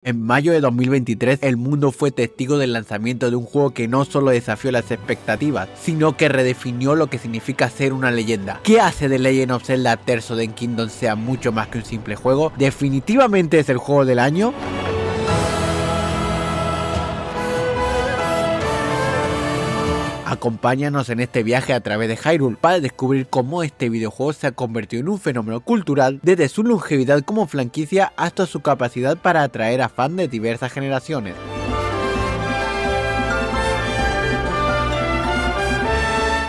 En mayo de 2023, el mundo fue testigo del lanzamiento de un juego que no solo desafió las expectativas, sino que redefinió lo que significa ser una leyenda. ¿Qué hace de Legend of Zelda Tears of the Kingdom sea mucho más que un simple juego? ¿Definitivamente es el juego del año? Acompáñanos en este viaje a través de Hyrule para descubrir cómo este videojuego se ha convertido en un fenómeno cultural desde su longevidad como franquicia hasta su capacidad para atraer a fans de diversas generaciones.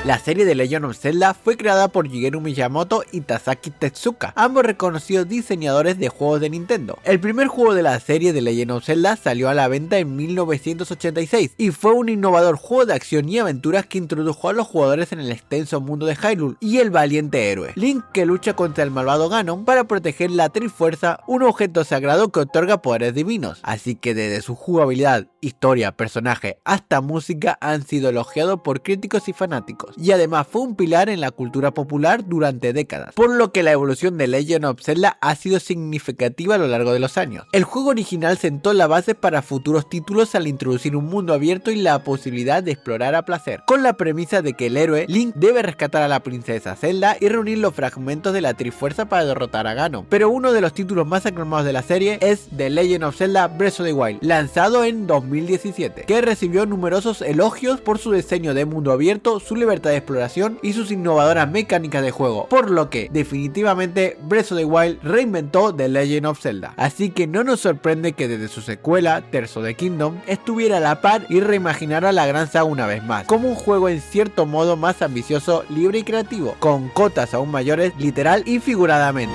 La serie de Legend of Zelda fue creada por Shigeru Miyamoto y Tazaki Tezuka, ambos reconocidos diseñadores de juegos de Nintendo. El primer juego de la serie de Legend of Zelda salió a la venta en 1986 y fue un innovador juego de acción y aventuras que introdujo a los jugadores en el extenso mundo de Hyrule y el valiente héroe Link, que lucha contra el malvado Ganon para proteger la Trifuerza, un objeto sagrado que otorga poderes divinos. Así que desde su jugabilidad, historia, personaje hasta música han sido elogiados por críticos y fanáticos, y además fue un pilar en la cultura popular durante décadas, por lo que la evolución de Legend of Zelda ha sido significativa a lo largo de los años. El juego original sentó la base para futuros títulos al introducir un mundo abierto y la posibilidad de explorar a placer, con la premisa de que el héroe Link debe rescatar a la princesa Zelda y reunir los fragmentos de la Trifuerza para derrotar a Ganon. Pero uno de los títulos más aclamados de la serie es The Legend of Zelda Breath of the Wild, lanzado en 2017, que recibió numerosos elogios por su diseño de mundo abierto, su libertad de exploración y sus innovadoras mecánicas de juego, por lo que definitivamente Breath of the Wild reinventó The Legend of Zelda. Así que no nos sorprende que desde su secuela, Tears of the Kingdom, estuviera a la par y reimaginara la gran saga una vez más, como un juego en cierto modo más ambicioso, libre y creativo, con cotas aún mayores literal y figuradamente.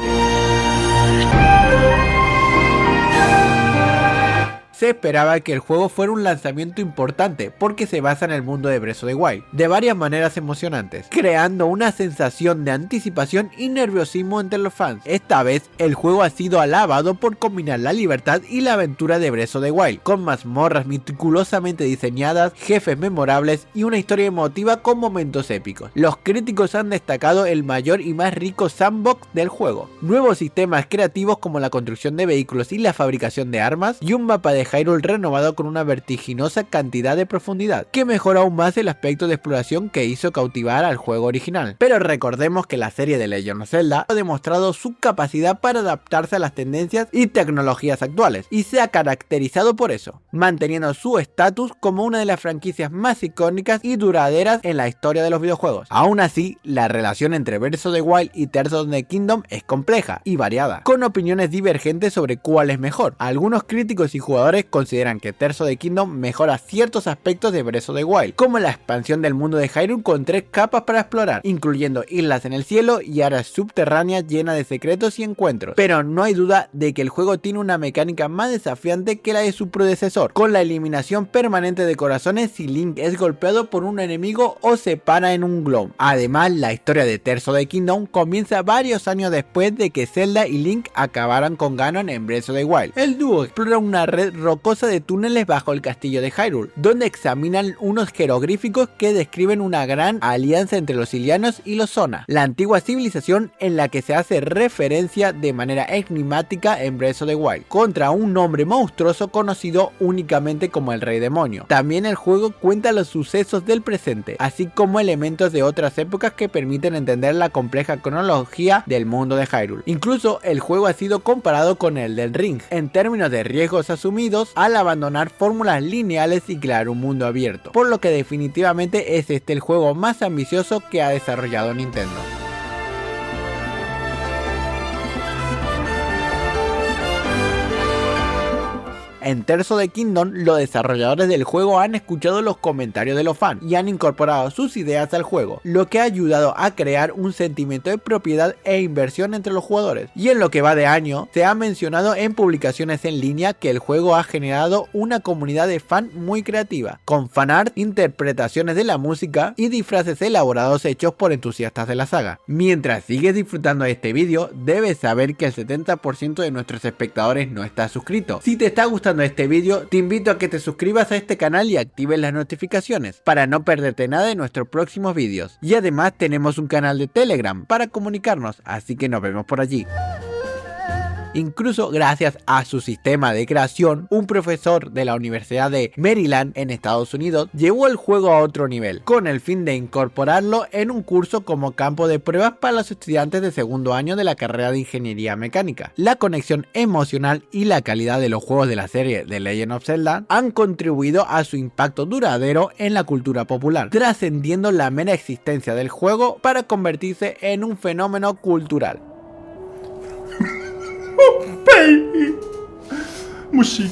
Se esperaba que el juego fuera un lanzamiento importante porque se basa en el mundo de Breath of the Wild, de varias maneras emocionantes, creando una sensación de anticipación y nerviosismo entre los fans. Esta vez, el juego ha sido alabado por combinar la libertad y la aventura de Breath of the Wild, con mazmorras meticulosamente diseñadas, jefes memorables y una historia emotiva con momentos épicos. Los críticos han destacado el mayor y más rico sandbox del juego, nuevos sistemas creativos como la construcción de vehículos y la fabricación de armas, y un mapa de Hyrule renovado con una vertiginosa cantidad de profundidad, que mejora aún más el aspecto de exploración que hizo cautivar al juego original. Pero recordemos que la serie de Legend of Zelda ha demostrado su capacidad para adaptarse a las tendencias y tecnologías actuales, y se ha caracterizado por eso, manteniendo su estatus como una de las franquicias más icónicas y duraderas en la historia de los videojuegos. Aún así, la relación entre Breath of the Wild y Tears of the Kingdom es compleja y variada, con opiniones divergentes sobre cuál es mejor. Algunos críticos y jugadores consideran que Tears of the Kingdom mejora ciertos aspectos de Breath of the Wild, como la expansión del mundo de Hyrule con 3 capas para explorar, incluyendo islas en el cielo y áreas subterráneas llenas de secretos y encuentros. Pero no hay duda de que el juego tiene una mecánica más desafiante que la de su predecesor, con la eliminación permanente de corazones si Link es golpeado por un enemigo o se para en un globo. Además, la historia de Tears of the Kingdom comienza varios años después de que Zelda y Link acabaran con Ganon en Breath of the Wild. El dúo explora una red rocosa de túneles bajo el castillo de Hyrule, donde examinan unos jeroglíficos que describen una gran alianza entre los Hylianos y los Zona, la antigua civilización en la que se hace referencia de manera enigmática en Breath of the Wild, contra un hombre monstruoso conocido únicamente como el Rey Demonio. También el juego cuenta los sucesos del presente, así como elementos de otras épocas que permiten entender la compleja cronología del mundo de Hyrule. Incluso el juego ha sido comparado con el del Ring, en términos de riesgos asumidos al abandonar fórmulas lineales y crear un mundo abierto, por lo que definitivamente es este el juego más ambicioso que ha desarrollado Nintendo. En Tears of the Kingdom, los desarrolladores del juego han escuchado los comentarios de los fans y han incorporado sus ideas al juego, lo que ha ayudado a crear un sentimiento de propiedad e inversión entre los jugadores. Y en lo que va de año, se ha mencionado en publicaciones en línea que el juego ha generado una comunidad de fans muy creativa, con fanart, interpretaciones de la música y disfraces elaborados hechos por entusiastas de la saga. Mientras sigues disfrutando de este vídeo, debes saber que el 70% de nuestros espectadores no está suscrito. Si te está gustando este vídeo, te invito a que te suscribas a este canal y actives las notificaciones para no perderte nada de nuestros próximos vídeos. Y además tenemos un canal de Telegram para comunicarnos, así que nos vemos por allí. Incluso gracias a su sistema de creación, un profesor de la Universidad de Maryland en Estados Unidos llevó el juego a otro nivel, con el fin de incorporarlo en un curso como campo de pruebas para los estudiantes de segundo año de la carrera de Ingeniería Mecánica. La conexión emocional y la calidad de los juegos de la serie The Legend of Zelda han contribuido a su impacto duradero en la cultura popular, trascendiendo la mera existencia del juego para convertirse en un fenómeno cultural. Baby. Muziek.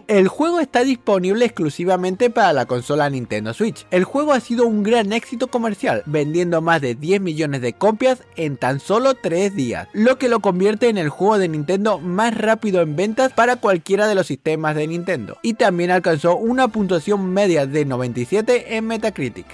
El juego está disponible exclusivamente para la consola Nintendo Switch. El juego ha sido un gran éxito comercial, vendiendo más de 10 millones de copias en tan solo 3 días, lo que lo convierte en el juego de Nintendo más rápido en ventas para cualquiera de los sistemas de Nintendo, y también alcanzó una puntuación media de 97 en Metacritic.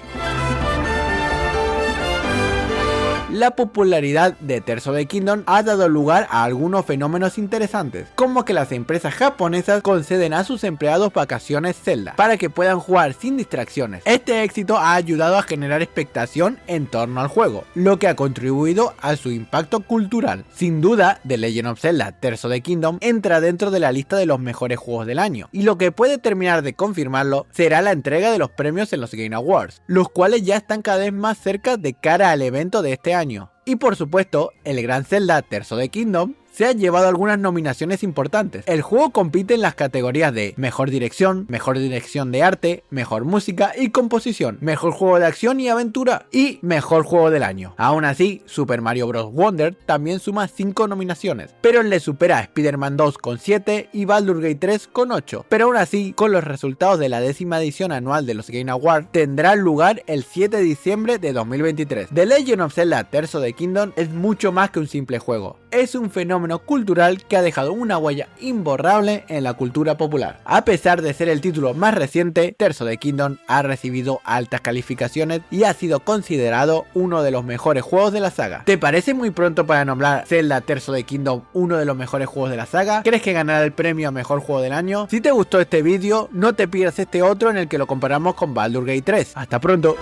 La popularidad de Tears of the Kingdom ha dado lugar a algunos fenómenos interesantes, como que las empresas japonesas conceden a sus empleados vacaciones Zelda, para que puedan jugar sin distracciones. Este éxito ha ayudado a generar expectación en torno al juego, lo que ha contribuido a su impacto cultural. Sin duda, The Legend of Zelda Tears of the Kingdom entra dentro de la lista de los mejores juegos del año, y lo que puede terminar de confirmarlo será la entrega de los premios en los Game Awards, los cuales ya están cada vez más cerca de cara al evento de este año. Y por supuesto, el gran Zelda Tears of the Kingdom se ha llevado algunas nominaciones importantes. El juego compite en las categorías de Mejor Dirección de Arte, Mejor Música y Composición, Mejor Juego de Acción y Aventura y Mejor Juego del Año. Aún así, Super Mario Bros. Wonder también suma 5 nominaciones, pero le supera a Spider-Man 2 con 7 y Baldur's Gate 3 con 8. Pero aún así, con los resultados de la 10ª edición anual de los Game Awards, tendrá lugar el 7 de diciembre de 2023. The Legend of Zelda Tears of the Kingdom es mucho más que un simple juego. Es un fenómeno cultural que ha dejado una huella imborrable en la cultura popular. A pesar de ser el título más reciente, Tears of the Kingdom ha recibido altas calificaciones y ha sido considerado uno de los mejores juegos de la saga. ¿Te parece muy pronto para nombrar Zelda Tears of the Kingdom uno de los mejores juegos de la saga? ¿Crees que ganará el premio a mejor juego del año? Si te gustó este vídeo, no te pierdas este otro en el que lo comparamos con Baldur's Gate 3. ¡Hasta pronto!